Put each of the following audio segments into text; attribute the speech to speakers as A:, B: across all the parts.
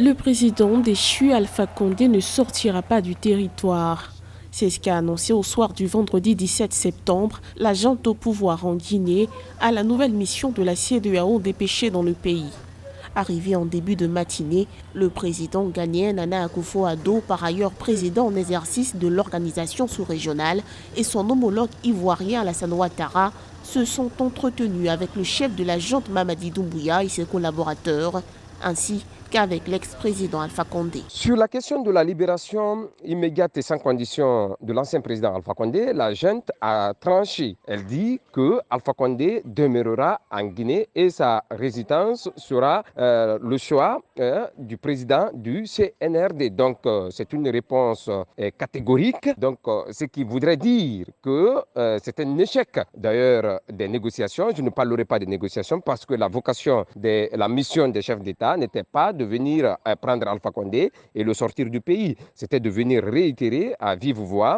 A: Le président déchu Alpha Condé ne sortira pas du territoire. C'est ce qu'a annoncé au soir du vendredi 17 septembre la junte au pouvoir en Guinée à la nouvelle mission de la CEDEAO dépêchée dans le pays. Arrivé en début de matinée, le président ghanéen Nana Akufo-Addo, par ailleurs président en exercice de l'organisation sous-régionale, et son homologue ivoirien Alassane Ouattara se sont entretenus avec le chef de la junte Mamadi Doumbouya et ses collaborateurs, ainsi qu'avec l'ex-président Alpha Condé.
B: Sur la question de la libération immédiate et sans condition de l'ancien président Alpha Condé, la junte a tranché. Elle dit que Alpha Condé demeurera en Guinée et sa résidence sera le choix du président du CNRD. Donc c'est une réponse catégorique. Donc ce qui voudrait dire que c'est un échec d'ailleurs des négociations. Je ne parlerai pas des négociations parce que la vocation de la mission des chefs d'État n'était pas de venir prendre Alpha Condé et le sortir du pays. C'était de venir réitérer à vive voix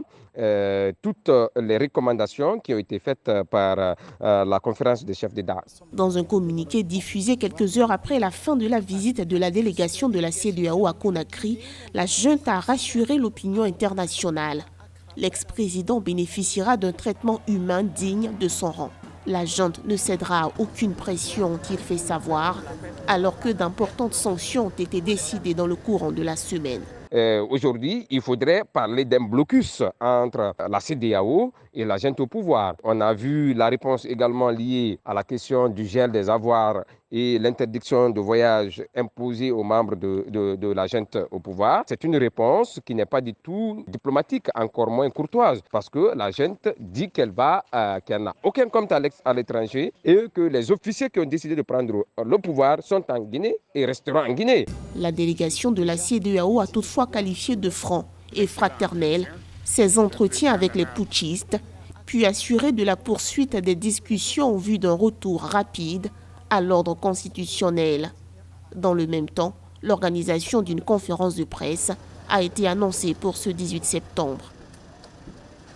B: toutes les recommandations qui ont été faites par la conférence des chefs d'État.
A: Dans un communiqué diffusé quelques heures après la fin de la visite de la délégation de la CEDEAO à Conakry, la junte a rassuré l'opinion internationale. L'ex-président bénéficiera d'un traitement humain digne de son rang. La junte ne cédera à aucune pression qu'il fait savoir, alors que d'importantes sanctions ont été décidées dans le courant de la semaine.
B: Aujourd'hui, il faudrait parler d'un blocus entre la CEDEAO et la junte au pouvoir. On a vu la réponse également liée à la question du gel des avoirs et l'interdiction de voyage imposée aux membres de la junte au pouvoir. C'est une réponse qui n'est pas du tout diplomatique, encore moins courtoise, parce que la junte dit qu'elle n'a aucun compte à l'étranger et que les officiers qui ont décidé de prendre le pouvoir sont en Guinée et resteront en Guinée.
A: La délégation de la CEDEAO a toutefois qualifié de francs et fraternels ses entretiens avec les putschistes, puis assuré de la poursuite des discussions en vue d'un retour rapide à l'ordre constitutionnel. Dans le même temps, l'organisation d'une conférence de presse a été annoncée pour ce 18 septembre.